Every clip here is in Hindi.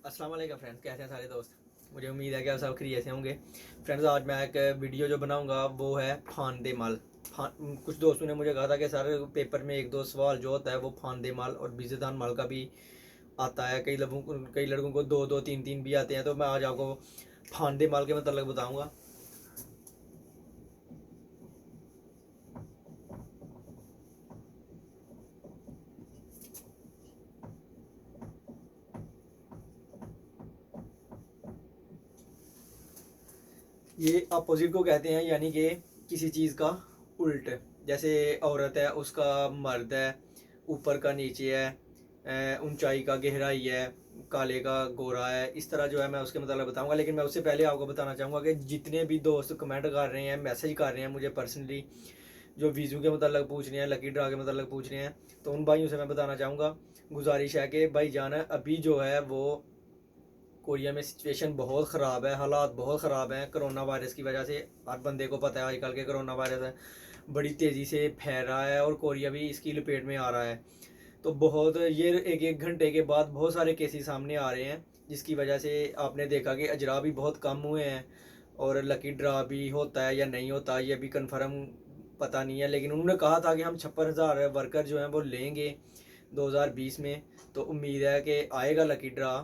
अस्सलाम वालेकुम फ्रेंड्स, कैसे हैं सारे दोस्त। मुझे उम्मीद है कि आप सब खैरियत से होंगे। फ्रेंड्स, आज मैं एक वीडियो जो बनाऊंगा वो है फांदे माल। कुछ दोस्तों ने मुझे कहा था कि सर पेपर में एक दो सवाल जो होता है वो फांदे माल और बिजदान माल का भी आता है। कई लड़कों को दो दो तीन तीन भी आते हैं। तो मैं आज आपको फांदे माल के मतलब बताऊँगा। ये अपोजिट को कहते हैं, यानी कि किसी चीज़ का उल्ट। जैसे औरत है, उसका मर्द है, ऊपर का नीचे है, ऊंचाई का गहराई है, काले का गोरा है। इस तरह जो है मैं उसके मतलब बताऊंगा। लेकिन मैं उससे पहले आपको बताना चाहूँगा कि जितने भी दोस्त कमेंट कर रहे हैं, मैसेज कर रहे हैं मुझे पर्सनली, जो वीज़ू के मतलब पूछ रहे हैं, लकी ड्रा के मतलब पूछ रहे हैं, तो उन भाइयों से मैं बताना चाहूँगा, गुजारिश है कि भाई जान अभी जो है वो कोरिया में सिचुएशन बहुत ख़राब है, हालात बहुत ख़राब हैं कोरोना वायरस की वजह से। हर बंदे को पता है आजकल के कोरोना वायरस है, बड़ी तेज़ी से फैल रहा है और कोरिया भी इसकी लपेट में आ रहा है। तो बहुत ये एक एक घंटे के बाद बहुत सारे केसेस सामने आ रहे हैं, जिसकी वजह से आपने देखा कि अजरा भी बहुत कम हुए हैं। और लकी ड्रा भी होता है या नहीं होता ये भी कन्फर्म पता नहीं है। लेकिन उन्होंने कहा था कि हम 56,000 वर्कर जो हैं वो लेंगे 2020 में। तो उम्मीद है कि आएगा लकी ड्रा।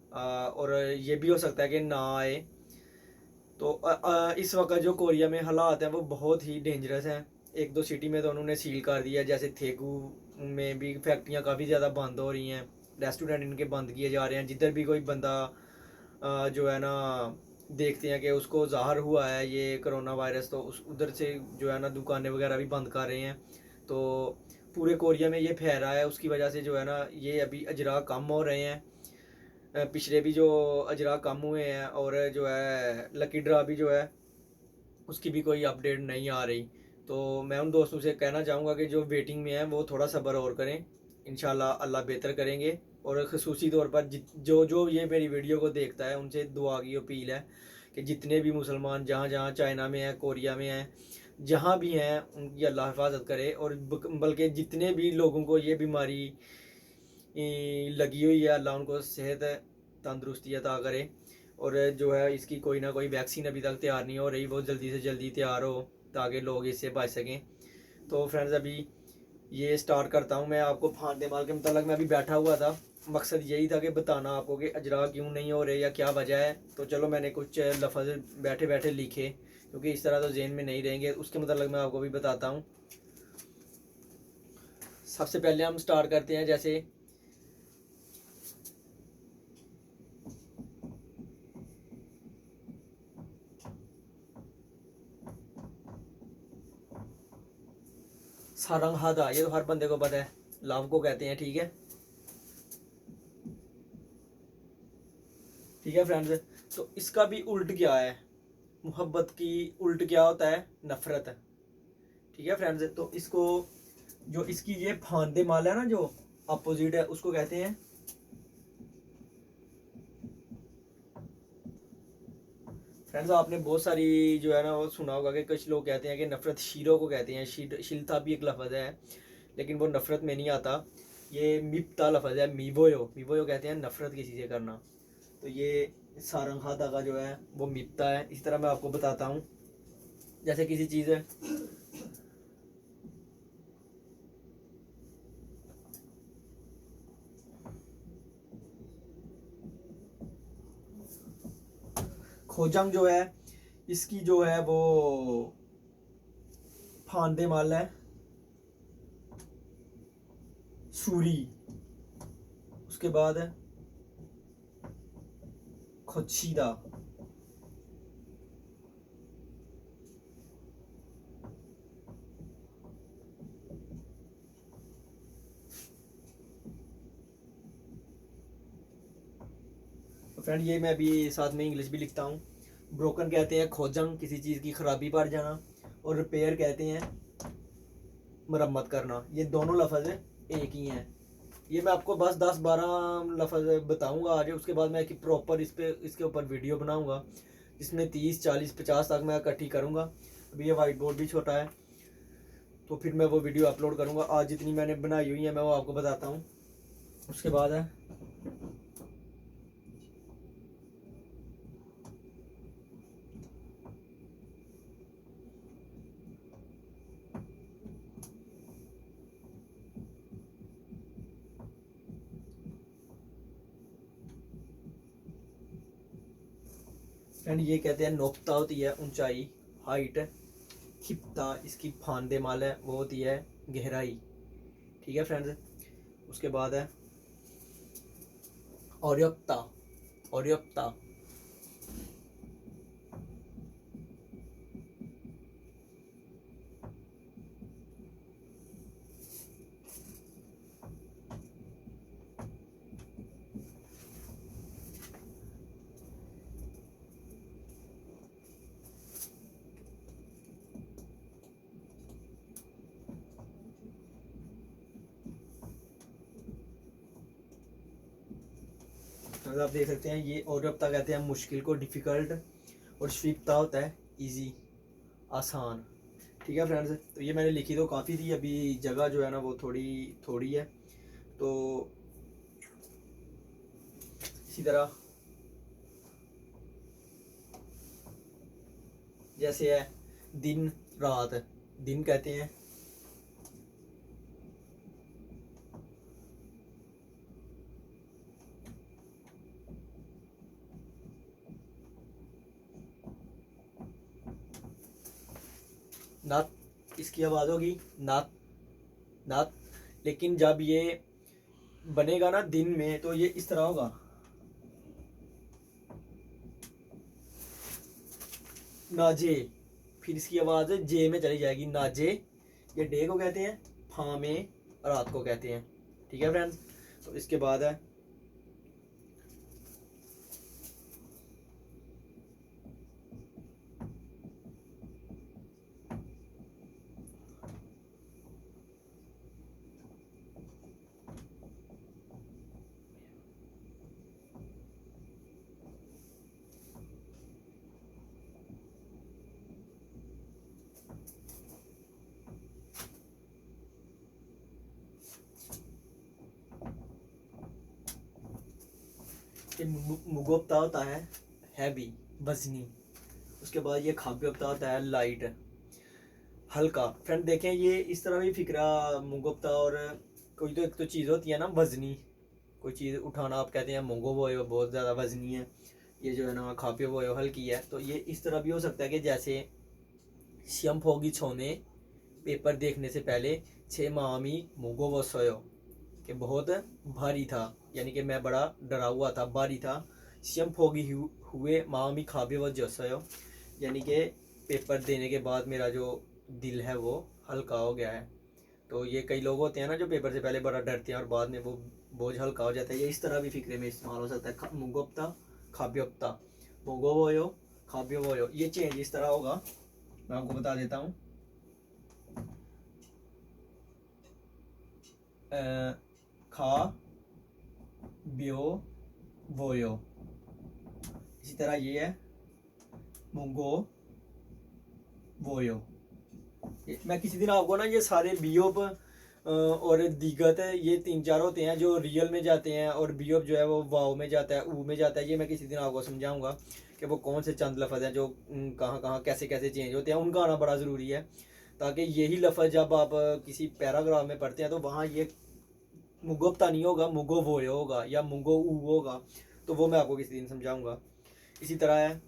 और ये भी हो सकता है कि ना आए। तो इस वक्त जो कोरिया में हालात हैं वो बहुत ही डेंजरस हैं। एक दो सिटी में तो उन्होंने सील कर दिया, जैसे थेगू में भी फैक्ट्रियाँ काफ़ी ज़्यादा बंद हो रही हैं, रेस्टोरेंट इनके बंद किए जा रहे हैं। जिधर भी कोई बंदा जो है ना देखते हैं कि उसको ज़ाहिर हुआ है ये कोरोना वायरस, तो उस उधर से जो है ना दुकानें वगैरह भी बंद कर रहे हैं। तो पूरे कोरिया में ये फैल रहा है, उसकी वजह से जो है ना ये अभी अजरा कम हो रहे हैं। पिछले भी जो अजरा कम हुए हैं, और जो है लकी ड्रा भी जो है उसकी भी कोई अपडेट नहीं आ रही। तो मैं उन दोस्तों से कहना चाहूँगा कि जो वेटिंग में है वो थोड़ा सब्र और करें, इंशाल्लाह अल्लाह बेहतर करेंगे। और खसूसी तौर पर जो जो ये मेरी वीडियो को देखता है उनसे दुआ की अपील है कि जितने भी मुसलमान जहाँ जहाँ चाइना में हैं, कोरिया में हैं, जहाँ भी हैं, उनकी अल्लाह हिफाजत करे। और बल्कि जितने भी लोगों को ये बीमारी लगी हुई है, अल्लाह उनको सेहत तंदुरुस्ती अता करे। और जो है इसकी कोई ना कोई वैक्सीन अभी तक तैयार नहीं हो रही, वो जल्दी से जल्दी तैयार हो ताकि लोग इससे बच सकें। तो फ्रेंड्स, अभी ये स्टार्ट करता हूँ मैं आपको फांदे माल के मतलब। मैं अभी बैठा हुआ था, मकसद यही था कि बताना आपको कि अजरा क्यों नहीं हो रहे या क्या वजह है। तो चलो मैंने कुछ लफ्ज़ बैठे बैठे लिखे, क्योंकि इस तरह तो जेहन में नहीं रहेंगे, उसके मतलब मैं आपको भी बताता हूँ। सबसे पहले हम स्टार्ट करते हैं, जैसे सारंग हादा, ये तो हर बंदे को पता है, लव को कहते हैं। ठीक है, ठीक है फ्रेंड्स। तो इसका भी उल्ट क्या है, मोहब्बत की उल्ट क्या होता है, नफरत। ठीक है फ्रेंड्स, तो इसको जो इसकी ये फांदे माल है ना, जो अपोजिट है, उसको कहते हैं फ्रेंड्स। आपने बहुत सारी जो है ना वो सुना होगा कि कुछ लोग कहते हैं कि नफरत शीरों को कहते हैं। शिलता भी एक लफ्ज़ है, लेकिन वो नफरत में नहीं आता। ये मिप्ता लफ्ज़ है, मीवोयो मीवोयो कहते हैं नफरत किसी से करना। तो ये सारंग हादा का जो है वो मिप्ता है। इस तरह मैं आपको बताता हूँ, जैसे किसी चीज़ है, खोजंग जो है, इसकी जो है वो फांदे माल है सूरी। उसके बाद है खोशीदा। तो फ्रेंड, ये मैं भी साथ में इंग्लिश भी लिखता हूँ। ब्रोकन कहते हैं खोजंग, किसी चीज़ की खराबी पड़ जाना। और रिपेयर कहते हैं मरम्मत करना। ये दोनों लफ्ज़ एक ही हैं। ये मैं आपको बस 10-12 लफ्ज़ बताऊंगा आज, उसके बाद मैं प्रॉपर इसके ऊपर वीडियो बनाऊंगा, जिसमें 30, 40, 50 तक मैं इकट्ठी करूंगा। अभी ये वाइट बोर्ड भी छोटा है, तो फिर मैं वो वीडियो अपलोड करूंगा। आज जितनी मैंने बनाई हुई है मैं वो आपको बताता हूँ। उसके बाद है फ्रेंड ये कहते हैं नोक्ता होती है ऊंचाई, हाइट। खिप्ता इसकी फांदे माल है, वो होती है गहराई। ठीक है फ्रेंड्स। उसके बाद है और्यकता। और्यकता तो आप देख सकते हैं ये और्यकता कहते हैं मुश्किल को, डिफिकल्ट। और श्वीपता होता है इजी, आसान। ठीक है फ्रेंड्स। तो ये मैंने लिखी तो काफ़ी थी, अभी जगह जो है ना वो थोड़ी थोड़ी है। तो इसी तरह जैसे है दिन रात, दिन कहते हैं नात, इसकी आवाज़ होगी नात, नात। लेकिन जब ये बनेगा ना दिन में तो ये इस तरह होगा, नाजे। फिर इसकी आवाज़ जे में चली जाएगी, नाजे। ये डे को कहते हैं, फा में रात को कहते हैं। ठीक है फ्रेंड्स। तो इसके बाद है कि मुगोप्ता होता है हैवी, वजनी। उसके बाद ये खाब्योप्ता होता है लाइट, हल्का। फ्रेंड देखें ये इस तरह भी फिक्रा मुगोप्ता और कोई तो एक तो चीज़ होती है ना वजनी, कोई चीज़ उठाना आप कहते हैं मोंगो वो बहुत ज़्यादा वजनी है, ये जो है ना खापियो वो हल्की है। तो ये इस तरह भी हो सकता है कि जैसे श्यम फोगी छोने पेपर देखने से पहले छे मामी मुगो वो सोयो, कि बहुत भारी था, यानी कि मैं बड़ा डरा हुआ था, भारी था। श्यम फोगी हुए मामी खाबे वो जसोयो, यानी कि पेपर देने के बाद मेरा जो दिल है वो हल्का हो गया है। तो ये कई लोग होते हैं ना जो पेपर से पहले बड़ा डरते हैं और बाद में वो बोझ हल्का हो जाता है। ये इस तरह भी फिक्रे में इस्तेमाल हो सकता है। मुगोप्ता खाब्योप्ता, मोगो वोयो खाब्यो वोयो, ये चेंज इस तरह होगा। मैं आपको बता देता हूँ। खा ब्यो वोयो, इसी तरह ये है मुंगो वोयो। मैं किसी दिन आपको ना ये सारे बियोप और दिगत है, ये तीन चार होते हैं जो रियल में जाते हैं और बियोप जो है वो वाव में जाता है, ऊ में जाता है। ये मैं किसी दिन आपको समझाऊंगा कि वो कौन से चंद लफज हैं जो कहाँ कहाँ कैसे कैसे चेंज होते हैं, उनका आना बड़ा ज़रूरी है। ताकि यही लफज जब आप किसी पैराग्राफ में पढ़ते हैं तो वहाँ ये मुगोप्ता नहीं होगा, मुगो वोयो होगा या मुगो ऊ होगा। तो वो मैं आपको किसी दिन समझाऊंगा। इसी तरह है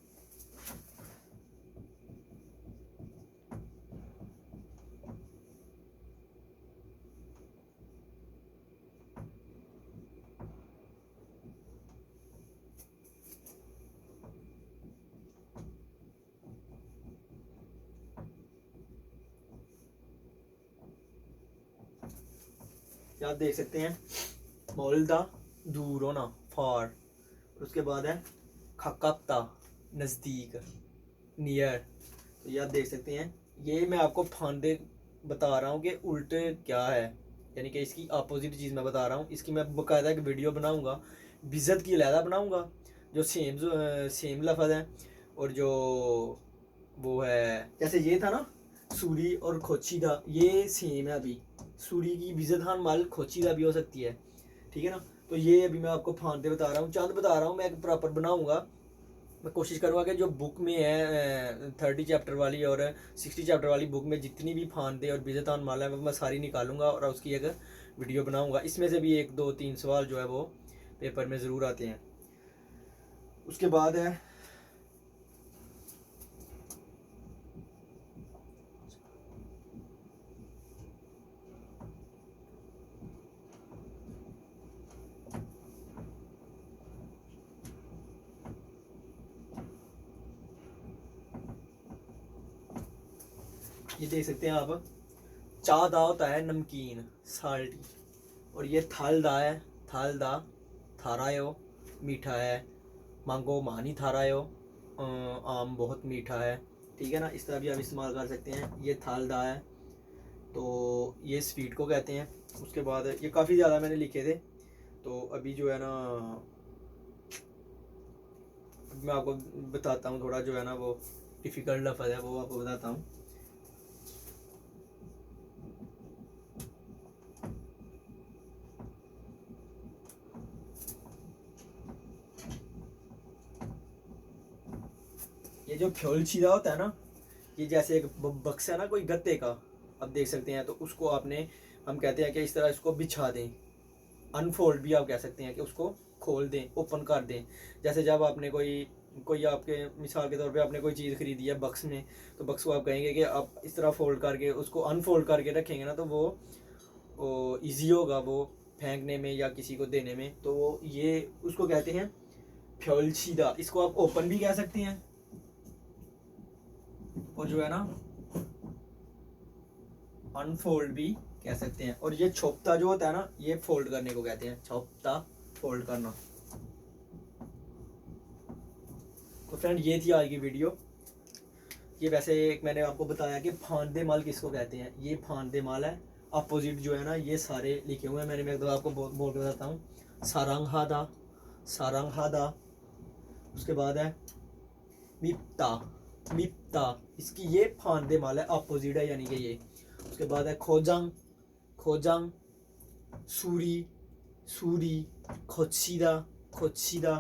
आप देख सकते हैं मोल्दा दूर होना, फार। उसके बाद है खकप्ता नज़दीक, नियर। तो ये आप देख सकते हैं, ये मैं आपको फांदे बता रहा हूँ कि उल्टे क्या है, यानी कि इसकी अपोजिट चीज़ मैं बता रहा हूँ। इसकी मैं बाकायदा एक वीडियो बनाऊँगा, बिज़त की अलहदा बनाऊँगा, जो सेम लफज है और जो वो है। जैसे ये था ना सूरी और खोचीदा, ये सेम है। अभी सूरी की बिजतहान माल खोचीदा भी हो सकती है। ठीक है ना। तो ये अभी मैं आपको फांदे बता रहा हूँ, चंद बता रहा हूँ, मैं एक प्रॉपर बनाऊँगा। मैं कोशिश करूँगा कि जो बुक में है 30 चैप्टर वाली और 60 चैप्टर वाली बुक में जितनी भी फांदे और बिजतान माला है वो मैं सारी निकालूंगा और उसकी एक वीडियो बनाऊंगा। इसमें से भी 1 2 3 सवाल जो है वो पेपर में ज़रूर आते हैं। उसके बाद है ये देख सकते हैं आप, चा दा होता है नमकीन, साल्टी, और ये थाल दा है, थाल दा थारायो, मीठा है। मांगो मानी थारायो, आम बहुत मीठा है। ठीक है ना, इस तरह भी आप इस्तेमाल कर सकते हैं। ये थाल दा है, तो ये स्वीट को कहते हैं। उसके बाद ये काफ़ी ज़्यादा मैंने लिखे थे, तो अभी जो है ना मैं आपको बताता हूँ, थोड़ा जो है ना वो डिफ़िकल्ट लफ्ज़ है वो आपको बताता हूँ। ये जो फ्योल छीदा होता है ना, ये जैसे एक बक्सा है ना कोई गत्ते का, आप देख सकते हैं, तो उसको आपने, हम कहते हैं कि इस तरह इसको बिछा दें, अनफोल्ड भी आप कह सकते हैं कि उसको खोल दें, ओपन कर दें। जैसे जब आपने कोई कोई आपके मिसाल के तौर पे आपने कोई चीज़ खरीदी है बक्स में, तो बक्स को आप कहेंगे कि आप इस तरह फोल्ड करके उसको अनफोल्ड करके रखेंगे ना, तो वो ईजी होगा वो फेंकने में या किसी को देने में। तो वो ये उसको कहते हैं फ्योल छीदा। इसको आप ओपन भी कह सकते हैं, और जो है ना अनफोल्ड भी कह सकते हैं। और ये छोपता जो होता है ना, ये फोल्ड करने को कहते हैं, छोपता, फोल्ड करना। तो फ्रेंड ये थी आज की वीडियो। ये वैसे एक मैंने आपको बताया कि फांदे माल किसको कहते हैं, ये फांदे माल है। अपोजिट जो है ना ये सारे लिखे हुए हैं मैंने, मैं एक दो आपको बोल के बताता हूँ। सारंगहादा, सारंगहादा। उसके बाद है मिप्ता, मिप्ता, इसकी ये फांदे माल है, अपोजिट है यानी कि ये। उसके बाद है खोजंग, खोजंग, सूरी, सूरी, खोशीदा, खोशीदा,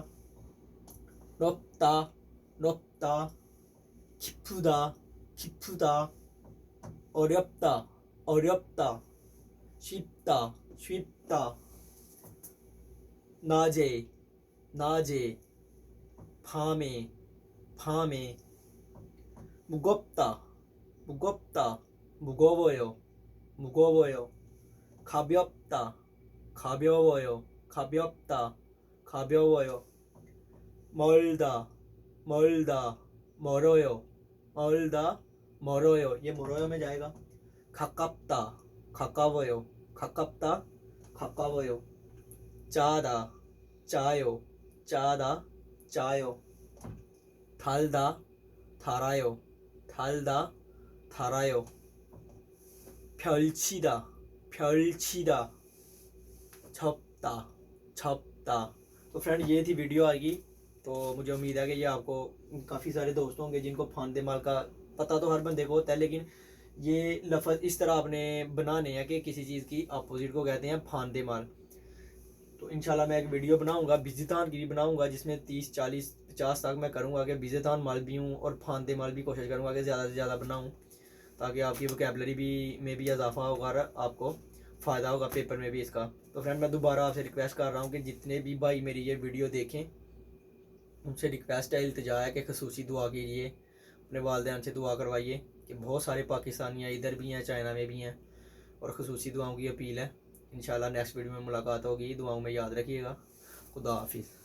럽다, 럽다, 기쁘다, 기쁘다, 어렵다, 어렵다, 쉽다, 쉽다, 낮에, 낮에, 밤에, 밤에, 무겁다, 무겁다, 무거워요, 무거워요, 가볍다, 가벼워요, 가볍다, 가벼워요, 멀다, 멀다, 멀어요, 멀다, 멀어요, ये 멀어요 में जाएगा। 가깝다, 가까워요, 가깝다, 가까워요, 짜다, 짜요, 짜다, 짜요, 달다, 달아요, 달다, 달아요, 펼치다, 펼치다, 접다, 접다। तो फ्रेंड ये थी वीडियो आज की। तो मुझे उम्मीद है कि ये आपको काफ़ी सारे दोस्त होंगे जिनको फांदे माल का पता तो हर बंदे को होता है, लेकिन ये लफ्ज़ इस तरह आपने बनाने हैं कि किसी चीज़ की अपोजिट को कहते हैं फांदे माल। तो इंशाल्लाह मैं एक वीडियो बनाऊंगा, बिजतान की भी बनाऊंगा, जिसमें 30, 40, 50 तक मैं करूंगा कि बिजतान माल भी हूँ और फांदे माल भी कोशिश करूंगा कि ज़्यादा से ज़्यादा बनाऊँ, ताकि आपकी वोकेबलरी भी में भी इजाफा होगा और आपको फ़ायदा होगा पेपर में भी इसका। तो फ्रेंड मैं दोबारा आपसे रिक्वेस्ट कर रहा हूँ कि जितने भी भाई मेरी ये वीडियो देखें, उनसे रिक्वेस्ट है, इल्तिजा है कि खसूसी दुआ कीजिए, अपने वालिदैन से दुआ करवाइए कि बहुत सारे पाकिस्तानी इधर भी हैं, चाइना में भी हैं, और खसूसी दुआओं की अपील है। इंशाल्लाह नेक्स्ट वीडियो में मुलाकात होगी। दुआओं में याद रखिएगा। खुदा हाफिज़।